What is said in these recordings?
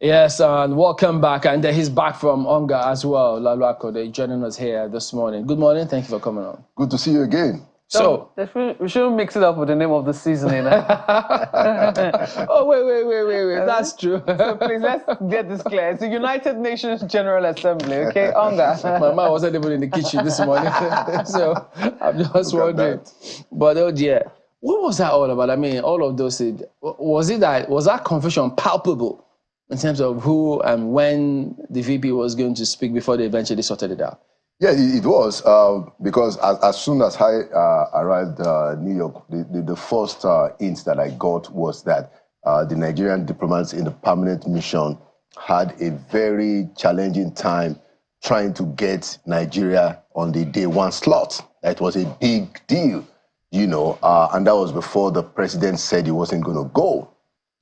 Yes, and welcome back. And he's back from UNGA as well. Laolu Akande joining us here this morning. Good morning. Thank you for coming on. Good to see you again. So we shouldn't mix it up with the name of the season, Oh, wait. That's true. So please, let's get this clear. It's the United Nations General Assembly, okay? UNGA. My man wasn't even in the kitchen this morning. So I'm just wondering. But oh dear, what was that all about? I mean, all of those, was that confusion palpable in terms of who and when the VP was going to speak before they eventually sorted it out? Yeah, it was, because as soon as I arrived in New York, the first hint that I got was that the Nigerian diplomats in the permanent mission had a very challenging time trying to get Nigeria on the day one slot. That was a big deal, and that was before the president said he wasn't going to go.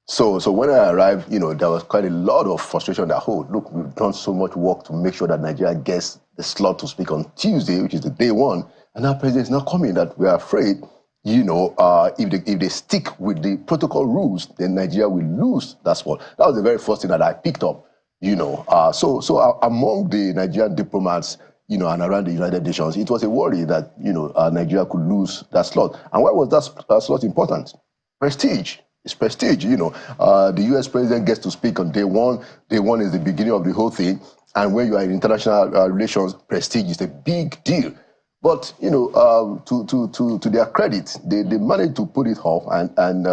So when I arrived, there was quite a lot of frustration that, look, we've done so much work to make sure that Nigeria gets the slot to speak on Tuesday, which is the day one, and our president is not coming, that we're afraid, if they stick with the protocol rules, then Nigeria will lose that spot. That was the very first thing that I picked up, So among the Nigerian diplomats, and around the United Nations, it was a worry that, Nigeria could lose that slot. And why was that slot important? Prestige. It's prestige, The U.S. president gets to speak on day one. Day one is the beginning of the whole thing. And when you are in international relations, prestige is a big deal. But, to their credit, they managed to put it off. And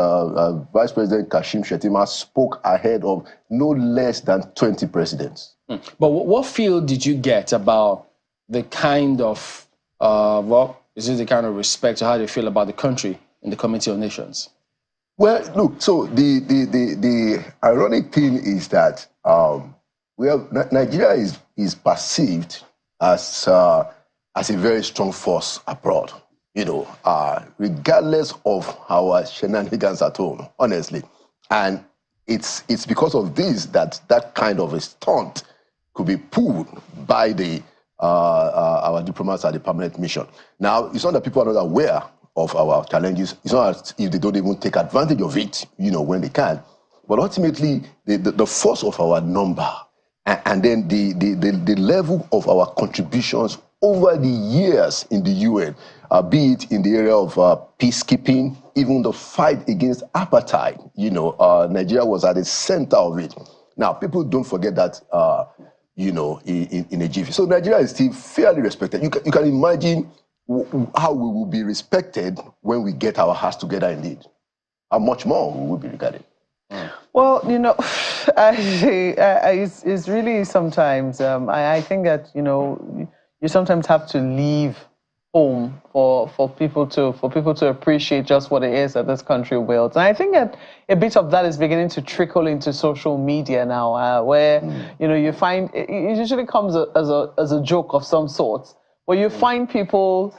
Vice President Kashim Shettima spoke ahead of no less than 20 presidents. But what feel did you get about the kind of, is it the kind of respect or how they feel about the country in the Committee of Nations? Well, look, so the ironic thing is that Nigeria is perceived as a very strong force abroad, regardless of our shenanigans at home, honestly. And it's because of this that kind of a stunt could be pulled by our diplomats at the permanent mission. Now, it's not that people are not aware of our challenges. It's not as if they don't even take advantage of it, when they can. But ultimately, the force of our number and then the level of our contributions over the years in the UN, be it in the area of peacekeeping, even the fight against apartheid, Nigeria was at the center of it. Now, people don't forget that, in a jiffy. So Nigeria is still fairly respected. You can imagine how we will be respected when we get our hearts together indeed. How much more we will be regarded. Well, it's really sometimes, I think that, you sometimes have to leave home for people to appreciate just what it is that this country wields. And I think that a bit of that is beginning to trickle into social media now, where, you find, it usually comes as a joke of some sort, where you find people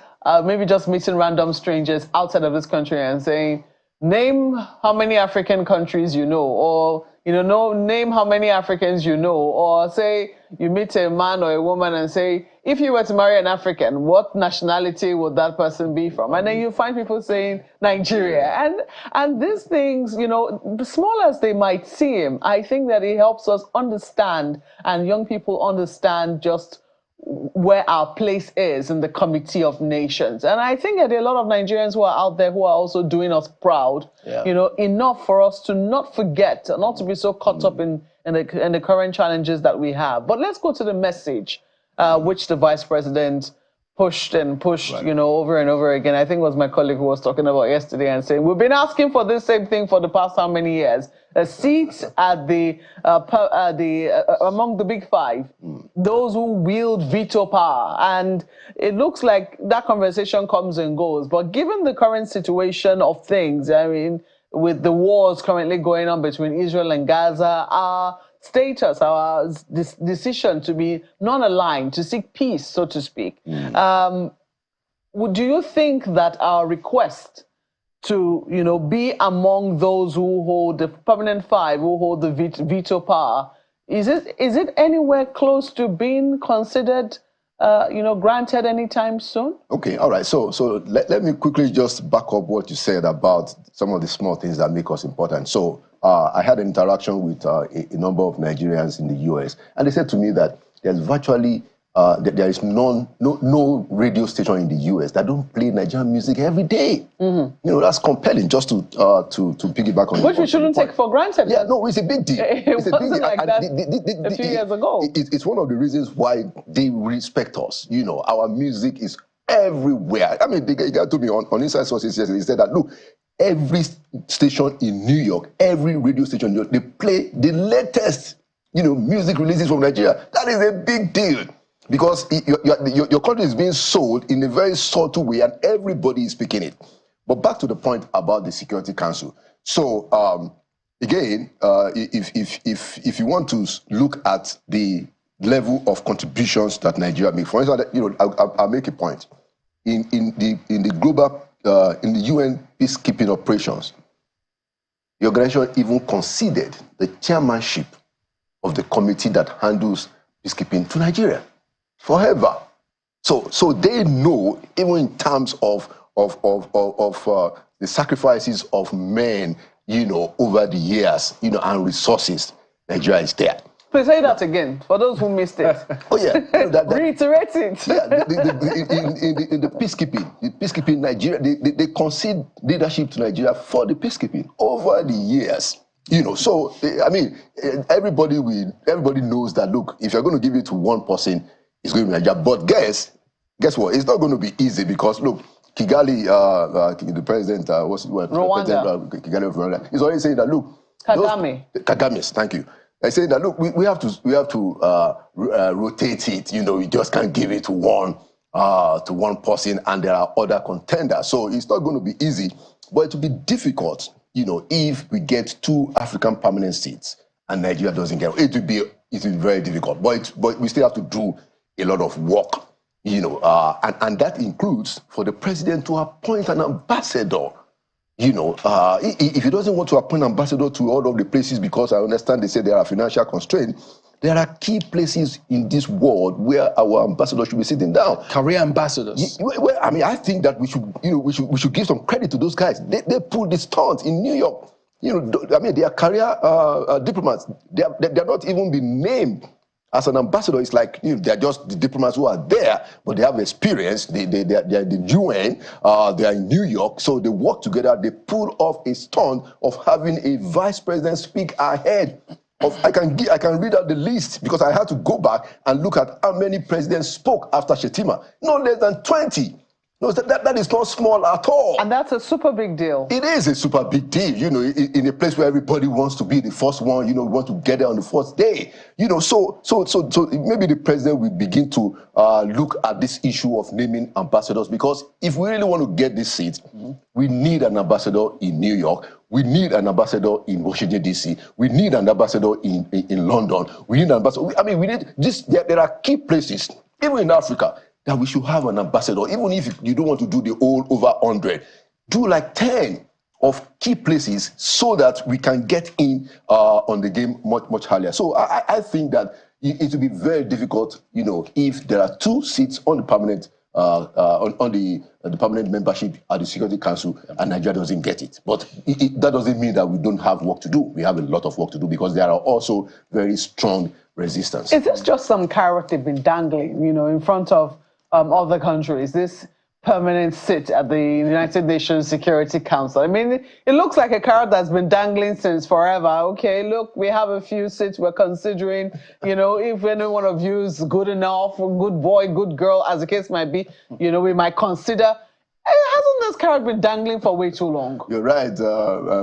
maybe just meeting random strangers outside of this country and saying, name how many African countries you know, or, name how many Africans you know, or say you meet a man or a woman and say, if you were to marry an African, what nationality would that person be from? And then you find people saying Nigeria. And these things, small as they might seem, I think that it helps us understand, and young people understand just where our place is in the Committee of Nations. And I think that there are a lot of Nigerians who are out there who are also doing us proud, enough for us to not forget, not to be so caught up in the current challenges that we have. But let's go to the message, which the Vice President pushed, right, over and over again. I think it was my colleague who was talking about yesterday and saying, we've been asking for this same thing for the past how many years? A seat at among the big five, those who wield veto power. And it looks like that conversation comes and goes. But given the current situation of things, I mean, with the wars currently going on between Israel and Gaza, our status, our decision to be non-aligned, to seek peace, so to speak. Do you think that our request to, be among those who hold the permanent five, who hold the veto power, is it anywhere close to being considered, granted anytime soon? Okay, all right. So let me quickly just back up what you said about some of the small things that make us important. So I had an interaction with a number of Nigerians in the US, and they said to me that there's virtually there is no radio station in the US that don't play Nigerian music every day. You know, that's compelling. Just to piggyback on which we shouldn't take for granted. Yeah, no, it's a big deal. It's a big deal. Like that a few years ago. It's one of the reasons why they respect us. You know, our music is everywhere. I mean, the guy told me on Inside Sources yesterday, he said that, look, every station in New York, every radio station in New York, they play the latest, you know, music releases from Nigeria. That is a big deal because your country is being sold in a very subtle way and everybody is speaking it. But back to the point about the Security Council. So, again, if you want to look at the level of contributions that Nigeria makes, for instance, you know, I'll make a point. In the global in the UN peacekeeping operations, the organization even conceded the chairmanship of the committee that handles peacekeeping to Nigeria forever. So they know, even in terms of the sacrifices of men, you know, over the years, you know, and resources, Nigeria is there. Please say that again, for those who missed it. Oh yeah, you know, reiterate it. Yeah, in the peacekeeping Nigeria, they concede leadership to Nigeria for the peacekeeping over the years. You know, so I mean, everybody knows that. Look, if you're going to give it to one person, it's going to be Nigeria. But guess what? It's not going to be easy because look, Kigali, the president, Rwanda. Kigali of Rwanda, is already saying that look, Kagame's, thank you. I say that look, we have to rotate it. You know, you just can't give it to one person, and there are other contenders. So it's not going to be easy, but it will be difficult. You know, if we get 2 African permanent seats and Nigeria doesn't get it, will be very difficult. But we still have to do a lot of work. You know, and that includes for the president to appoint an ambassador. You know, if he doesn't want to appoint an ambassador to all of the places, because I understand they say there are financial constraints, there are key places in this world where our ambassadors should be sitting down. Career ambassadors. Well, I mean, I think that we should give some credit to those guys. They pulled the stunt in New York. You know, I mean, they are career diplomats. They're not even been named as an ambassador. It's like, you know, they're just the diplomats who are there, but they have experience. They're the UN, they are in New York, so they work together. They pull off a stunt of having a vice president speak ahead of. I can read out the list because I had to go back and look at how many presidents spoke after Shetima. No less than 20. No, that is not small at all. And that's a super big deal. It is a super big deal, you know, in a place where everybody wants to be the first one, you know, want to get there on the first day. You know, so maybe the president will begin to look at this issue of naming ambassadors, because if we really want to get this seat, we need an ambassador in New York. We need an ambassador in Washington, D.C. We need an ambassador in London. We need an ambassador. I mean, we need this. There are key places, even in Africa, that we should have an ambassador. Even if you don't want to do the all over 100, do like 10 of key places so that we can get in on the game much higher. So I think that it will be very difficult, you know, if there are 2 seats on the permanent on the permanent membership at the Security Council and Nigeria doesn't get it. But that doesn't mean that we don't have work to do. We have a lot of work to do because there are also very strong resistance. Is this just some carrot they've been dangling, you know, in front of other countries? This permanent seat at the United Nations Security Council. I mean, it looks like a carrot that's been dangling since forever. Okay, look, we have a few seats we're considering. You know, if any one of you is good enough, good boy, good girl, as the case might be, you know, we might consider. Hasn't this carrot been dangling for way too long? You're right,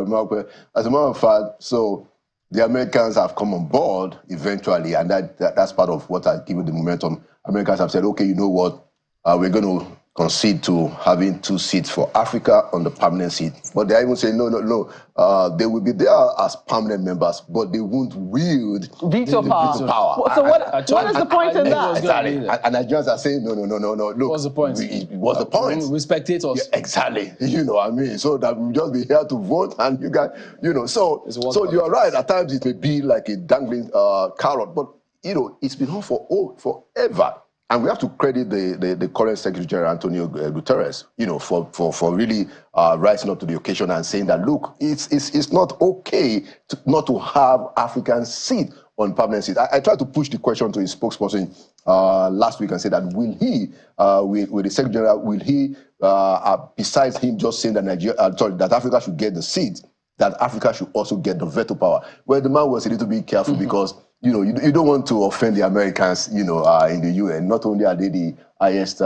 Mark. As a matter of fact, so the Americans have come on board eventually, and that's part of what has given the momentum. Americans have said, okay, you know what, we're going to concede to having 2 seats for Africa on the permanent seat. But they even say, no, they will be there as permanent members, but they won't wield veto power. So what is the point in that? Exactly. And Nigerians are saying, no. Look, what's the point? What's the point? We spectators. Yeah, exactly. You know what I mean? So that we'll just be here to vote, and you guys, you know, so you're right. At times it may be like a dangling carrot, but, you know, it's been on for forever. And we have to credit the current Secretary General, Antonio Guterres, for really rising up to the occasion and saying that, look, it's not okay not to have Africans sit on permanent seats. I tried to push the question to his spokesperson last week and said that will the Secretary General, will he, besides him just saying that that Africa should get the seat, that Africa should also get the veto power? Well, the man was a little bit careful because you don't want to offend the Americans, in the UN. Not only are they the highest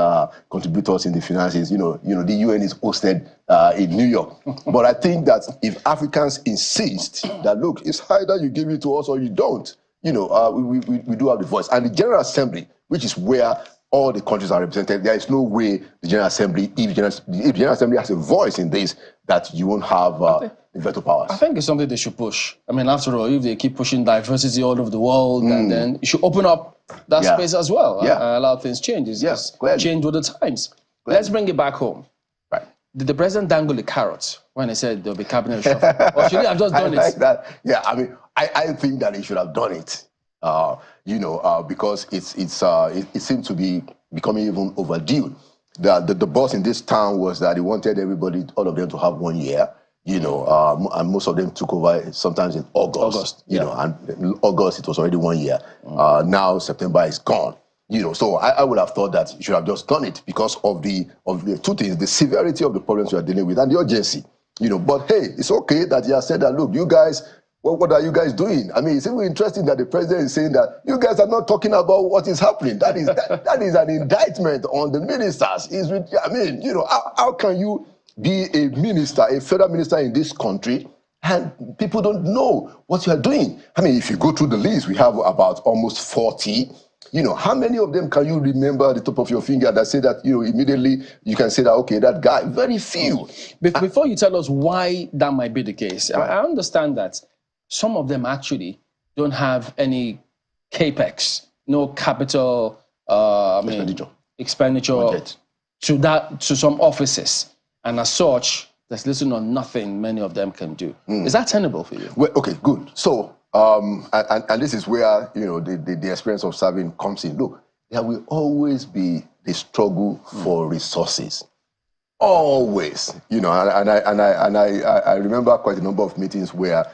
contributors in the finances, the UN is hosted in New York. But I think that if Africans insist that, look, it's either you give it to us or you don't, we do have the voice. And the General Assembly, which is where all the countries are represented, there is no way the General Assembly, if the General Assembly has a voice in this, that you won't have the veto powers. I think it's something they should push. I mean, after all, if they keep pushing diversity all over the world, and then you should open up that space as well. Allow things change. Yes, change with the times. Let's bring it back home. Right. Did the president dangle the carrot when he said there'll be cabinet reshuffle? Or should he have just done like that. Yeah, I mean, I think that he should have done it. Because it seemed to be becoming even overdue. The boss in this town was that he wanted everybody, all of them, to have 1 year. And most of them took over sometimes in August. And in August it was already 1 year. Now September is gone. So I would have thought that you should have just done it because of the two things: the severity of the problems you are dealing with and the urgency. But hey, it's okay that he has said that. Look, you guys. What are you guys doing? I mean, it's even interesting that the president is saying that you guys are not talking about what is happening. That is an indictment on the ministers. How can you be a minister, a federal minister in this country, and people don't know what you are doing? I mean, if you go through the list, we have about almost 40. How many of them can you remember at the top of your finger that say that, immediately you can say that, okay, that guy? Very few. Before you tell us why that might be the case, right. I understand that some of them actually don't have any capex, no capital expenditure to some offices. And as such, there's little or nothing many of them can do. Is that tenable for you? Well, okay, good. So, and this is where, the experience of serving comes in. Look, there will always be the struggle for resources. Always. And I remember quite a number of meetings where,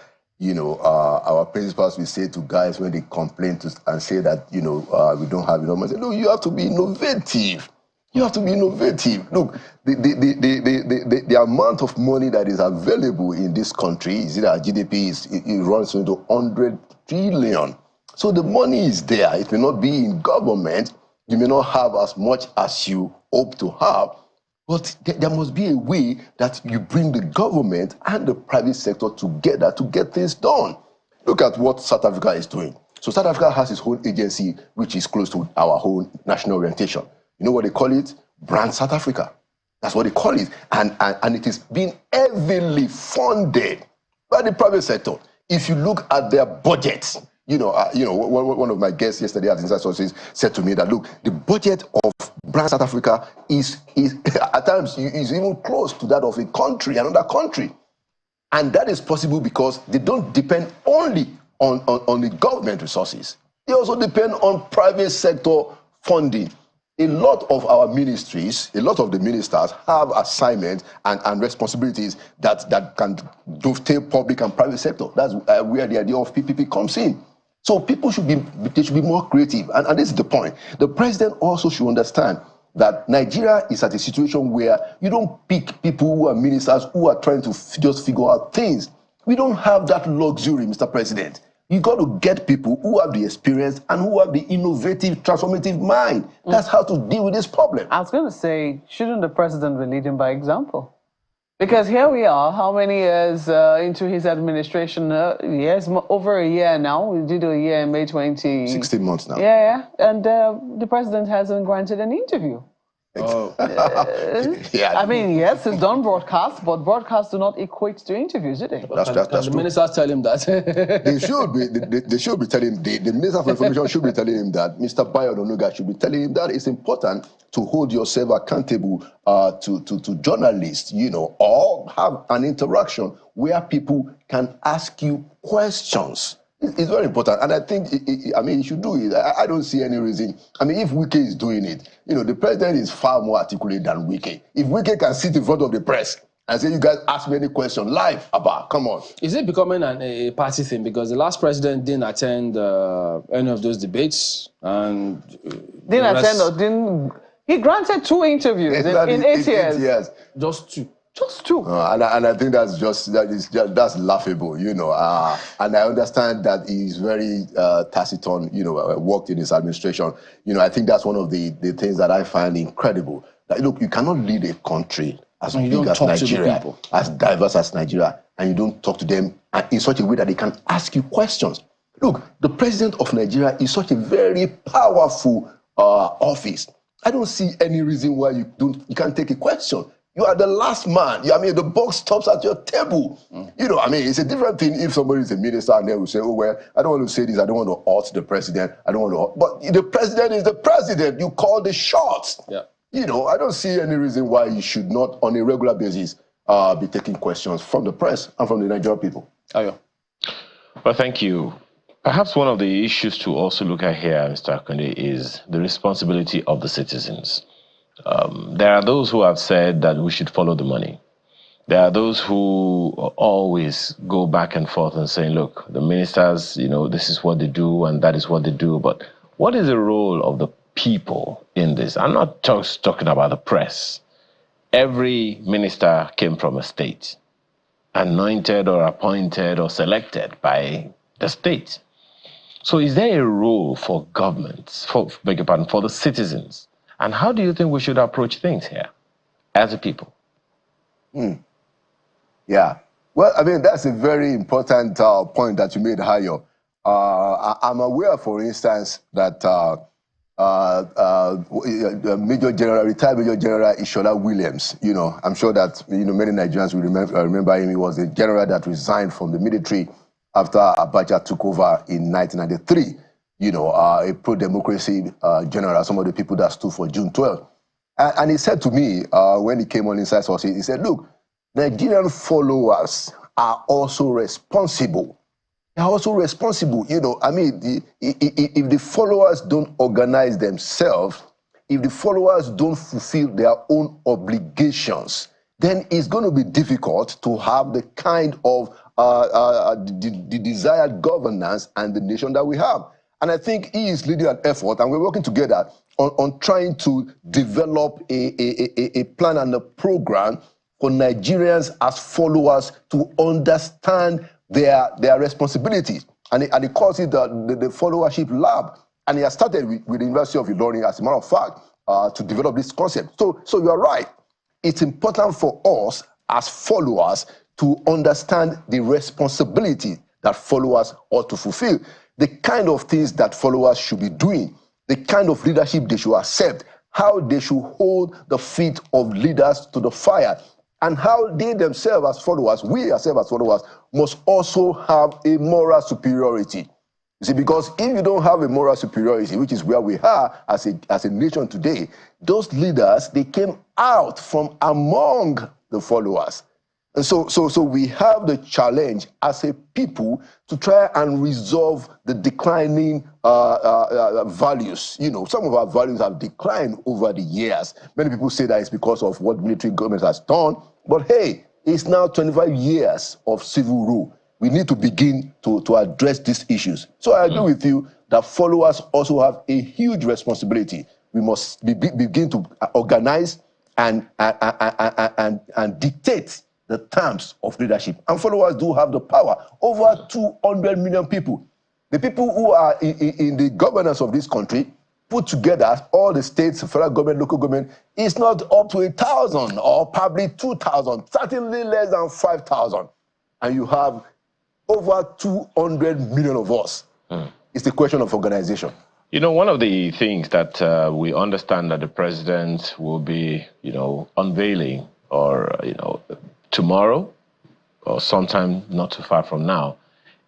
our principals will say to guys when they complain and say that, we don't have enough money. No, you have to be innovative. You have to be innovative. Look, the amount of money that is available in this country, is it our GDP, it runs into 100 trillion. So the money is there. It may not be in government. You may not have as much as you hope to have. But there must be a way that you bring the government and the private sector together to get things done. Look at what South Africa is doing. So South Africa has its own agency, which is close to our whole national orientation. You know what they call it? Brand South Africa. That's what they call it. And it is being heavily funded by the private sector. If you look at their budgets, one of my guests yesterday at Inside Sources said to me that, look, the budget of Brand South Africa is at times is even close to that of another country. And that is possible because they don't depend only on the government resources. They also depend on private sector funding. A lot of our ministries, a lot of the ministers have assignments and responsibilities that can dovetail public and private sector. That's where the idea of PPP comes in. So people should be more creative. And this is the point. The president also should understand that Nigeria is at a situation where you don't pick people who are ministers who are trying to just figure out things. We don't have that luxury, Mr. President. You got to get people who have the experience and who have the innovative, transformative mind. That's how to deal with this problem. I was going to say, shouldn't the president be leading by example? Because here we are, how many years into his administration? Yes, over a year now. We did a year in May 20... 16 months now. Yeah. And the president hasn't granted an interview. Oh. I mean, yes, it's done broadcast, but broadcasts do not equate to interviews, do they? That's the true. ministers tell him that. They should be telling, the Minister for Information should be telling him that. Mr. Bayo Onuga should be telling him that it's important to hold yourself accountable to journalists, or have an interaction where people can ask you questions. It's very important, and I think, I mean, he should do it. I don't see any reason. I mean, if Wike is doing it, you know, the president is far more articulate than Wike. If Wike can sit in front of the press and say, you guys ask me any question live about, come on. Is it becoming a party thing? Because the last president didn't attend any of those debates, and didn't attend or didn't. He granted 2 interviews in 8 years. Just 2. Just 2. And I think that's laughable, you know. And I understand that he's very taciturn, you know, worked in his administration. You know, I think that's one of the things that I find incredible. Like, look, you cannot lead a country as big as Nigeria, as diverse as Nigeria, and you don't talk to them in such a way that they can ask you questions. Look, the president of Nigeria is such a very powerful office. I don't see any reason why you can't take a question. You are the last man. I mean, the buck stops at your table. You know, I mean, it's a different thing if somebody is a minister and they will say, oh, well, I don't want to say this. I don't want to hurt the president. I don't want to. But the president is the president. You call the shots. Yeah. You know, I don't see any reason why you should not, on a regular basis, be taking questions from the press and from the Nigerian people. Ayo. Well, thank you. Perhaps one of the issues to also look at here, Mr. Akande, is the responsibility of the citizens. There are those who have said that we should follow the money. There are those who always go back and forth and saying, look, the ministers, you know, this is what they do and that is what they do. But what is the role of the people in this? I'm not just talking about the press. Every minister came from a state, anointed or appointed or selected by the state. So is there a role for governments, for the citizens? And how do you think we should approach things here as a people? Yeah. Well, I mean, that's a very important point that you made, Hayo. I'm aware, for instance, that retired Major General Ishola Williams, you know, I'm sure that, you know, many Nigerians will remember him. He was a general that resigned from the military after Abacha took over in 1993. You know, a pro-democracy general, some of the people that stood for June 12. And he said to me, when he came on Inside Source, he said, look, Nigerian followers are also responsible. They are also responsible. You know, I mean, if the followers don't organize themselves, if the followers don't fulfill their own obligations, then it's going to be difficult to have the kind of the desired governance and the nation that we have. And I think he is leading an effort, and we're working together on trying to develop a plan and a program for Nigerians as followers to understand their responsibilities. And he calls it the followership lab. And he has started with the University of Ilorin, as a matter of fact, to develop this concept. So you are right. It's important for us as followers to understand the responsibility that followers ought to fulfill, the kind of things that followers should be doing, the kind of leadership they should accept, how they should hold the feet of leaders to the fire, and how they themselves as followers, we ourselves as followers, must also have a moral superiority. You see, because if you don't have a moral superiority, which is where we are as a nation today, those leaders, they came out from among the followers. And so we have the challenge as a people to try and resolve the declining values. You know, some of our values have declined over the years. Many people say that it's because of what military government has done. But hey, it's now 25 years of civil rule. We need to begin to address these issues. So I agree with you that followers also have a huge responsibility. We must begin to organize and dictate the terms of leadership. And followers do have the power. Over 200 million people. The people who are in the governance of this country, put together, all the states, federal government, local government, is not up to 1,000 or probably 2,000, certainly less than 5,000. And you have over 200 million of us. It's the question of organization. You know, one of the things that we understand that the president will be, you know, unveiling or, you know, tomorrow or sometime not too far from now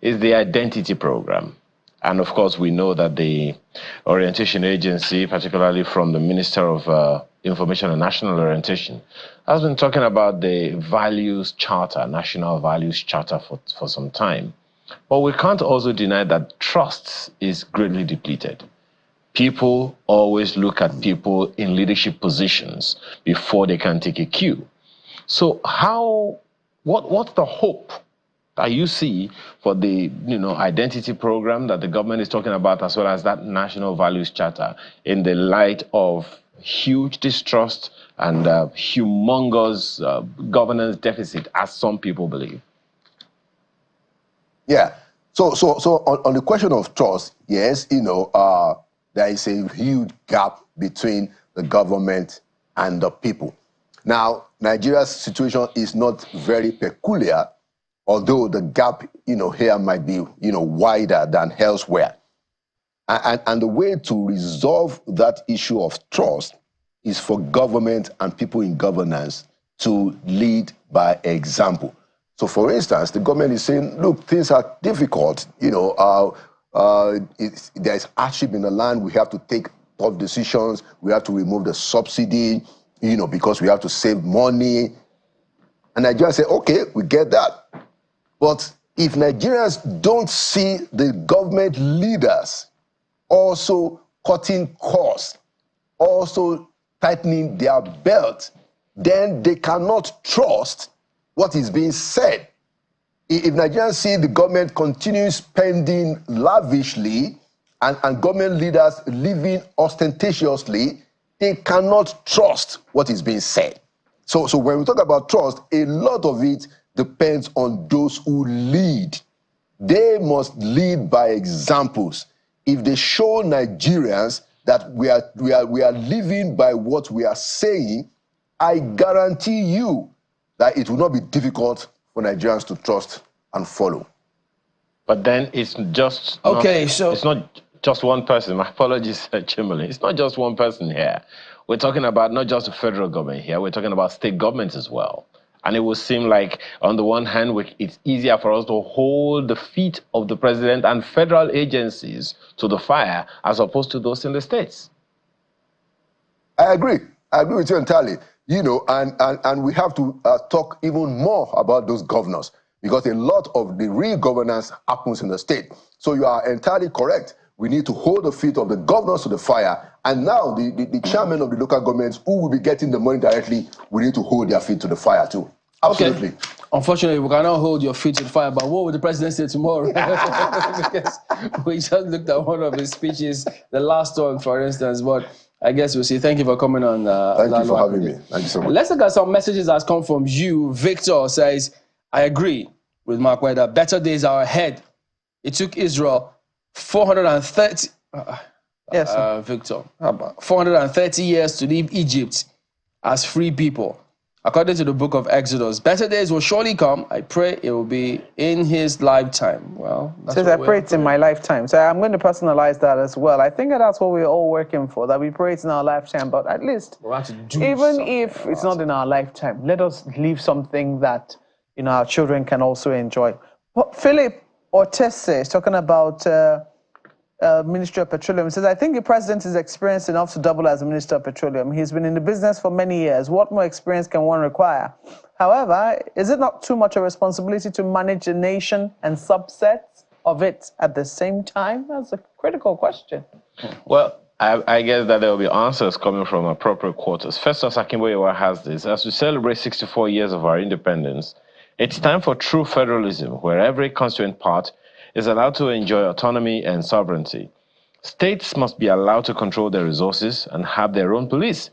is the identity program. And of course, we know that the orientation agency, particularly from the Minister of Information and National Orientation, has been talking about the values charter, national values charter for some time. But we can't also deny that trust is greatly depleted. People always look at people in leadership positions before they can take a cue. So what's the hope that you see for the identity program that the government is talking about, as well as that national values charter, in the light of huge distrust and humongous governance deficit, as some people believe? Yeah. So on the question of trust, yes, there is a huge gap between the government and the people. Now, Nigeria's situation is not very peculiar, although the gap, here might be, wider than elsewhere. And the way to resolve that issue of trust is for government and people in governance to lead by example. So, for instance, the government is saying, look, things are difficult. There's hardship in the land. We have to take tough decisions. We have to remove the subsidy, because we have to save money. And Nigerians say, okay, we get that. But if Nigerians don't see the government leaders also cutting costs, also tightening their belt, then they cannot trust what is being said. If Nigerians see the government continue spending lavishly and government leaders living ostentatiously, they cannot trust what is being said. So when we talk about trust, a lot of it depends on those who lead. They must lead by examples. If they show Nigerians that we are living by what we are saying, I guarantee you that it will not be difficult for Nigerians to trust and follow. But then it's just it's not just one person. My apologies, Chimberlain. It's not just one person here. We're talking about not just the federal government here. We're talking about state governments as well. And it would seem like, on the one hand, it's easier for us to hold the feet of the president and federal agencies to the fire as opposed to those in the states. I agree. I agree with you entirely. And we have to talk even more about those governors, because a lot of the real governance happens in the state. So you are entirely correct. We need to hold the feet of the governors to the fire. And now the chairman of the local governments who will be getting the money directly, we need to hold their feet to the fire too. Absolutely. Okay. Unfortunately, we cannot hold your feet to the fire, but what will the president say tomorrow? Because we just looked at one of his speeches, the last one, for instance, but I guess we'll see. Thank you for coming on. Thank you for having me. Thank you so much. Let's look at some messages that's come from you. Victor says, I agree with Mark Weda. Better days are ahead. It took Israel 430... Victor, 430 years to leave Egypt as free people. According to the book of Exodus, better days will surely come. I pray it will be in his lifetime. Well, that's says I pray it's in my lifetime. So I'm going to personalize that as well. I think that's what we're all working for, that we pray it's in our lifetime. But at least, even if it's not in our lifetime, let us leave something that our children can also enjoy. Philip Ortese is talking about Ministry of Petroleum. He says, I think the president is experienced enough to double as a Minister of Petroleum. He's been in the business for many years. What more experience can one require? However, is it not too much a responsibility to manage a nation and subsets of it at the same time? That's a critical question. Well, I guess that there will be answers coming from appropriate quarters. Festus Akinboyewa has this. As we celebrate 64 years of our independence, it's time for true federalism, where every constituent part is allowed to enjoy autonomy and sovereignty. States must be allowed to control their resources and have their own police.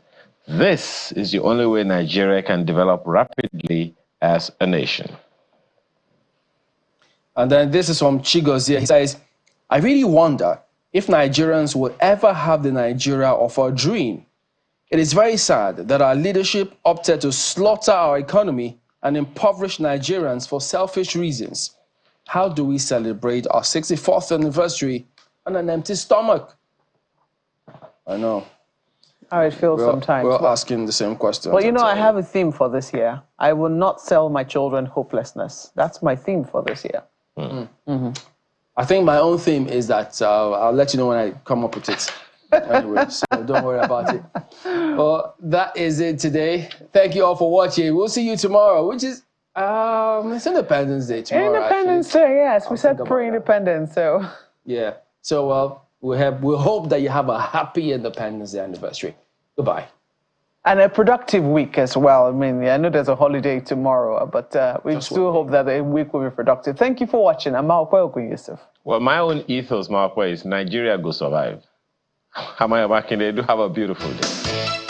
This is the only way Nigeria can develop rapidly as a nation. And then this is from Chigozie. He says, I really wonder if Nigerians will ever have the Nigeria of our dream. It is very sad that our leadership opted to slaughter our economy and impoverish Nigerians for selfish reasons. How do we celebrate our 64th anniversary on an empty stomach? I know. How it feels sometimes. We're asking the same question. Well, I have a theme for this year. I will not sell my children hopelessness. That's my theme for this year. Mm-hmm. Mm-hmm. I think my own theme is that I'll let you know when I come up with it. Anyway, so don't worry about it. Well, that is it today. Thank you all for watching. We'll see you tomorrow, which is It's Independence Day tomorrow. Independence Day, yes. We said pre-independence, so. Yeah. So, we hope that you have a happy Independence Day anniversary. Goodbye. And a productive week as well. I mean, I know there's a holiday tomorrow, but we still hope that the week will be productive. Thank you for watching. I'm Malkwe Yusuf. Well, my own ethos, Malkwe, is Nigeria go survive. Akande, do have a beautiful day.